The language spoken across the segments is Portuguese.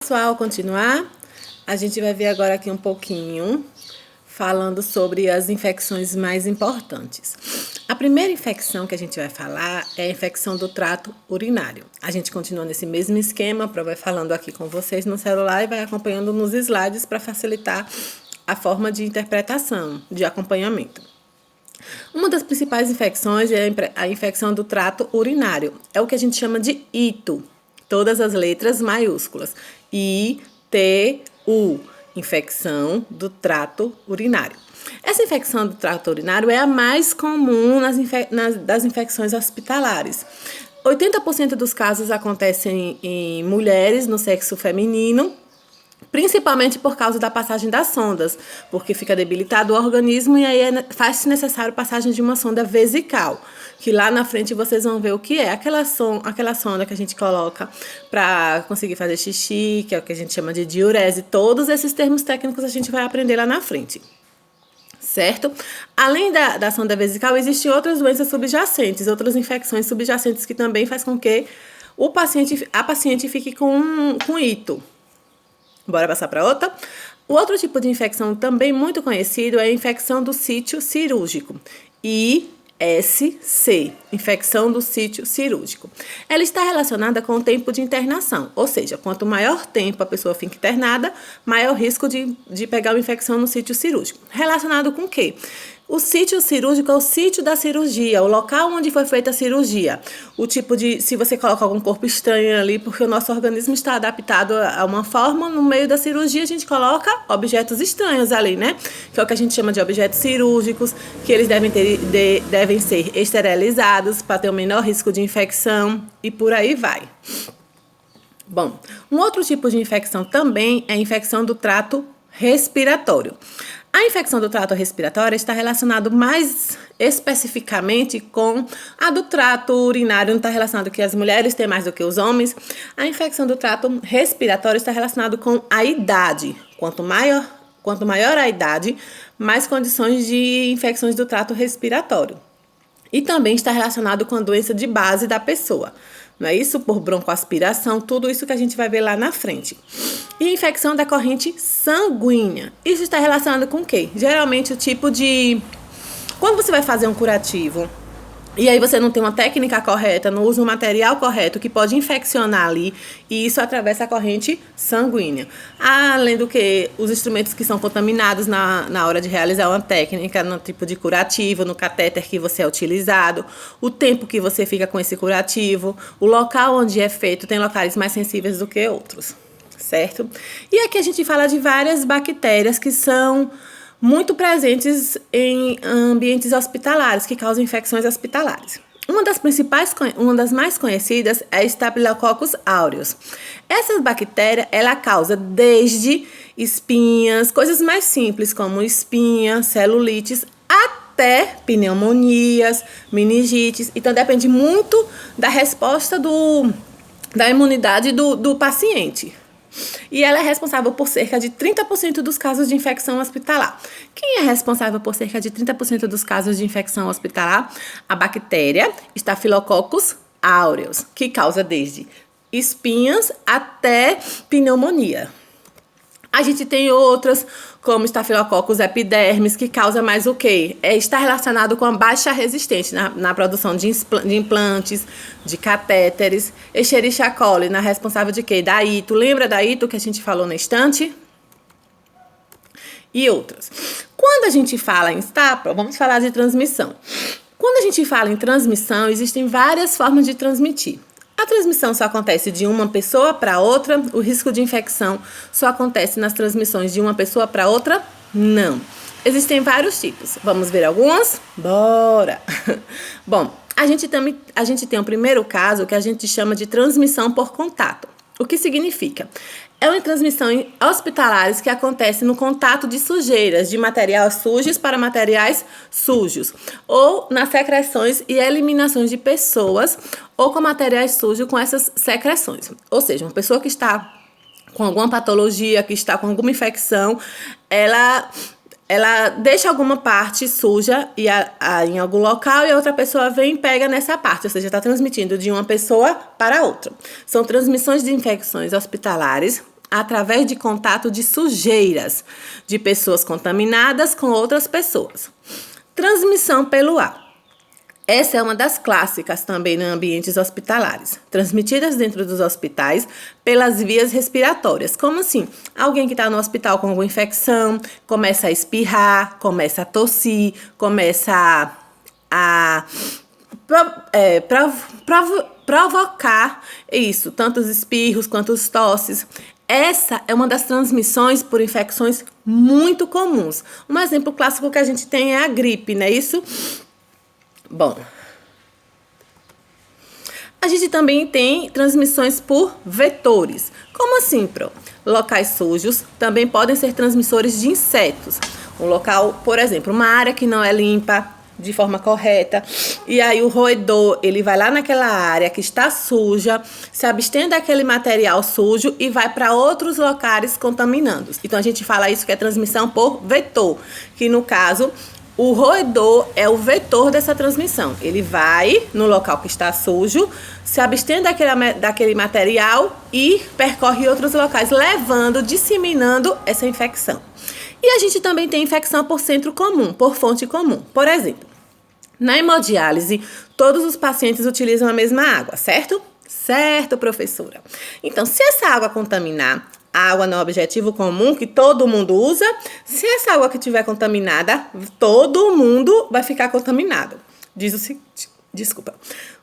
pessoal, continuar? A gente vai ver agora aqui um pouquinho falando sobre as infecções mais importantes. A primeira infecção que a gente vai falar é a infecção do trato urinário. A gente continua nesse mesmo esquema, vai falando aqui com vocês no celular e vai acompanhando nos slides para facilitar a forma de interpretação, de acompanhamento. Uma das principais infecções é a infecção do trato urinário. É o que a gente chama de ITU. Todas as letras maiúsculas. I-T-U. Infecção do trato urinário. Essa infecção do trato urinário é a mais comum das infecções hospitalares. 80% dos casos acontecem em mulheres no sexo feminino, principalmente por causa da passagem das sondas, porque fica debilitado o organismo e aí faz-se necessário passagem de uma sonda vesical, que lá na frente vocês vão ver o que é aquela sonda que a gente coloca para conseguir fazer xixi, que é o que a gente chama de diurese. Todos esses termos técnicos a gente vai aprender lá na frente, certo? Além da sonda vesical, existem outras doenças subjacentes, outras infecções subjacentes que também faz com que a paciente fique com ITU. Bora passar para outra? O outro tipo de infecção também muito conhecido é a infecção do sítio cirúrgico. ISC, infecção do sítio cirúrgico. Ela está relacionada com o tempo de internação, ou seja, quanto maior tempo a pessoa fica internada, maior risco de pegar uma infecção no sítio cirúrgico. Relacionado com o quê? O sítio cirúrgico é o sítio da cirurgia, o local onde foi feita a cirurgia. O tipo de, se você coloca algum corpo estranho ali, porque o nosso organismo está adaptado a uma forma, no meio da cirurgia a gente coloca objetos estranhos ali, né? Que é o que a gente chama de objetos cirúrgicos, que eles devem ser esterilizados para ter o menor risco de infecção e por aí vai. Bom, um outro tipo de infecção também é a infecção do trato respiratório. A infecção do trato respiratório está relacionada mais especificamente com a do trato urinário, não está relacionado que as mulheres têm mais do que os homens. A infecção do trato respiratório está relacionada com a idade. Quanto maior a idade, mais condições de infecções do trato respiratório. E também está relacionado com a doença de base da pessoa. Não é isso? Por broncoaspiração, tudo isso que a gente vai ver lá na frente. E infecção da corrente sanguínea. Isso está relacionado com o quê? Geralmente o tipo de... Quando você vai fazer um curativo e aí você não tem uma técnica correta, não usa um material correto que pode infeccionar ali e isso atravessa a corrente sanguínea. Além do que os instrumentos que são contaminados na hora de realizar uma técnica, no tipo de curativo, no catéter que você é utilizado, o tempo que você fica com esse curativo, o local onde é feito, tem locais mais sensíveis do que outros, certo? E aqui a gente fala de várias bactérias que são muito presentes em ambientes hospitalares, que causam infecções hospitalares. Uma das mais conhecidas é Staphylococcus aureus. Essa bactéria, ela causa desde espinhas, coisas mais simples como espinha, celulites, até pneumonias, meningites. Então, depende muito da resposta da imunidade do paciente. E ela é responsável por cerca de 30% dos casos de infecção hospitalar. Quem é responsável por cerca de 30% dos casos de infecção hospitalar? A bactéria Staphylococcus aureus, que causa desde espinhas até pneumonia. A gente tem outras, como Staphylococcus epidermis, que causa mais o quê? Está relacionado com a baixa resistência na produção de implantes, de catéteres. Escherichia coli, na responsável de quê? Da ITU. Lembra da ITU que a gente falou na estante? E outras. Quando a gente fala em Staphylo, vamos falar de transmissão. Quando a gente fala em transmissão, existem várias formas de transmitir. A transmissão só acontece de uma pessoa para outra? O risco de infecção só acontece nas transmissões de uma pessoa para outra? Não. Existem vários tipos. Vamos ver alguns? Bora! Bom, a gente tem um primeiro caso que a gente chama de transmissão por contato. O que significa? É uma transmissão em hospitalares que acontece no contato de sujeiras, de materiais sujos para materiais sujos, ou nas secreções e eliminações de pessoas, ou com materiais sujos com essas secreções. Ou seja, uma pessoa que está com alguma patologia, que está com alguma infecção, ela deixa alguma parte suja em algum local e a outra pessoa vem e pega nessa parte, ou seja, está transmitindo de uma pessoa para outra. São transmissões de infecções hospitalares através de contato de sujeiras de pessoas contaminadas com outras pessoas. Transmissão pelo ar. Essa é uma das clássicas também em ambientes hospitalares, transmitidas dentro dos hospitais pelas vias respiratórias. Como assim? Alguém que está no hospital com alguma infecção, começa a espirrar, começa a tossir, começa a provocar isso, tantos espirros quanto os tosses. Essa é uma das transmissões por infecções muito comuns. Um exemplo clássico que a gente tem é a gripe, não é isso? Bom, a gente também tem transmissões por vetores. Como assim, Pro? Locais sujos também podem ser transmissores de insetos. Um local, por exemplo, uma área que não é limpa de forma correta, e aí o roedor, ele vai lá naquela área que está suja, se abstém daquele material sujo e vai para outros locais contaminando. Então a gente fala isso que é transmissão por vetor, que no caso o roedor é o vetor dessa transmissão. Ele vai no local que está sujo, se abstém daquele material e percorre outros locais, levando, disseminando essa infecção. E a gente também tem infecção por centro comum, por fonte comum. Por exemplo, na hemodiálise, todos os pacientes utilizam a mesma água, certo? Certo, professora. Então, se essa água contaminar, a água no objetivo comum que todo mundo usa, se essa água que estiver contaminada, todo mundo vai ficar contaminado. Diz o seguinte, desculpa.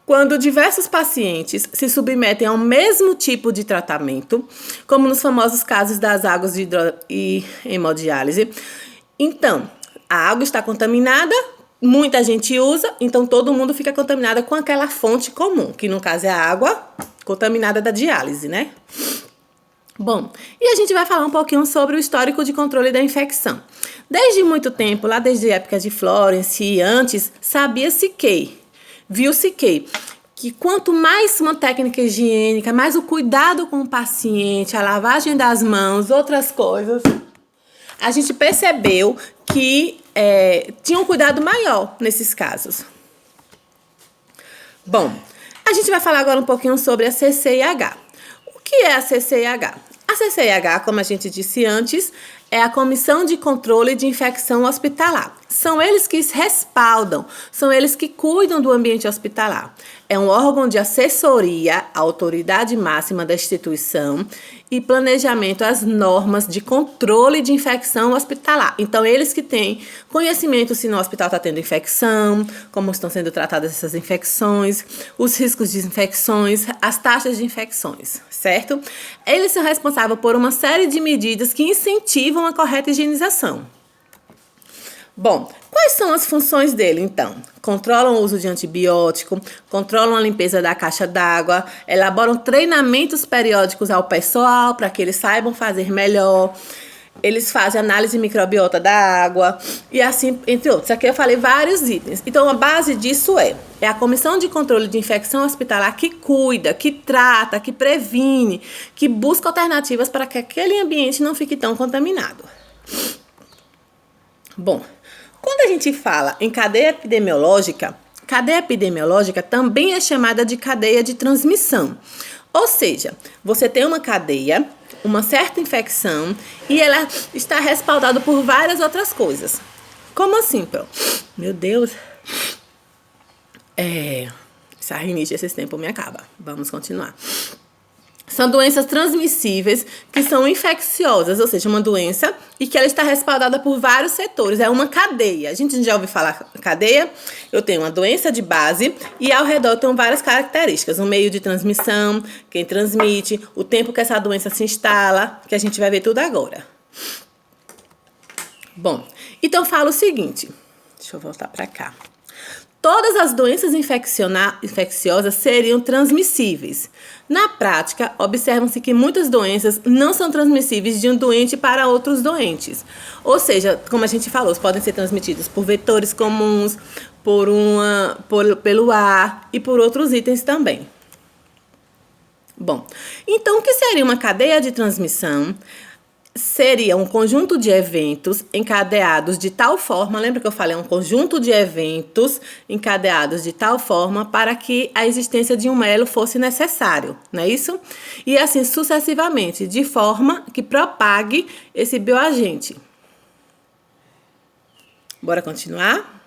Quando diversos pacientes se submetem ao mesmo tipo de tratamento, como nos famosos casos das águas de e hemodiálise, então, a água está contaminada, muita gente usa, então todo mundo fica contaminado com aquela fonte comum, que no caso é a água contaminada da diálise, né? Bom, e a gente vai falar um pouquinho sobre o histórico de controle da infecção. Desde muito tempo, lá desde a época de Florence e antes, viu-se que quanto mais uma técnica higiênica, mais o cuidado com o paciente, a lavagem das mãos, outras coisas, a gente percebeu que tinha um cuidado maior nesses casos. Bom, a gente vai falar agora um pouquinho sobre a CCIH. O que é a CCIH? A CCIH, como a gente disse antes, é a Comissão de Controle de Infecção Hospitalar. São eles que respaldam, são eles que cuidam do ambiente hospitalar. É um órgão de assessoria à autoridade máxima da instituição e planejamento às normas de controle de infecção hospitalar. Então, eles que têm conhecimento se no hospital está tendo infecção, como estão sendo tratadas essas infecções, os riscos de infecções, as taxas de infecções, certo? Eles são responsáveis por uma série de medidas que incentivam a correta higienização. Bom, quais são as funções dele, então? Controlam o uso de antibiótico, controlam a limpeza da caixa d'água, elaboram treinamentos periódicos ao pessoal para que eles saibam fazer melhor, eles fazem análise microbiota da água e assim, entre outros. Aqui eu falei vários itens. Então, a base disso é a Comissão de Controle de Infecção Hospitalar que cuida, que trata, que previne, que busca alternativas para que aquele ambiente não fique tão contaminado. Bom, quando a gente fala em cadeia epidemiológica também é chamada de cadeia de transmissão. Ou seja, você tem uma cadeia, uma certa infecção, e ela está respaldada por várias outras coisas. Como assim, Pro? Meu Deus. Essa rinite esse tempo me acaba. Vamos continuar. São doenças transmissíveis que são infecciosas, ou seja, uma doença e que ela está respaldada por vários setores. É uma cadeia. A gente já ouviu falar cadeia? Eu tenho uma doença de base e ao redor tem várias características. O meio de transmissão, quem transmite, o tempo que essa doença se instala, que a gente vai ver tudo agora. Bom, então fala o seguinte. Deixa eu voltar para cá. Todas as doenças infecciosas seriam transmissíveis. Na prática, observam-se que muitas doenças não são transmissíveis de um doente para outros doentes. Ou seja, como a gente falou, podem ser transmitidos por vetores comuns, pelo ar e por outros itens também. Bom, então o que seria uma cadeia de transmissão? seria um conjunto de eventos encadeados de tal forma, lembra que eu falei, um conjunto de eventos encadeados de tal forma para que a existência de um elo fosse necessário, não é isso? E assim sucessivamente, de forma que propague esse bioagente. Bora continuar?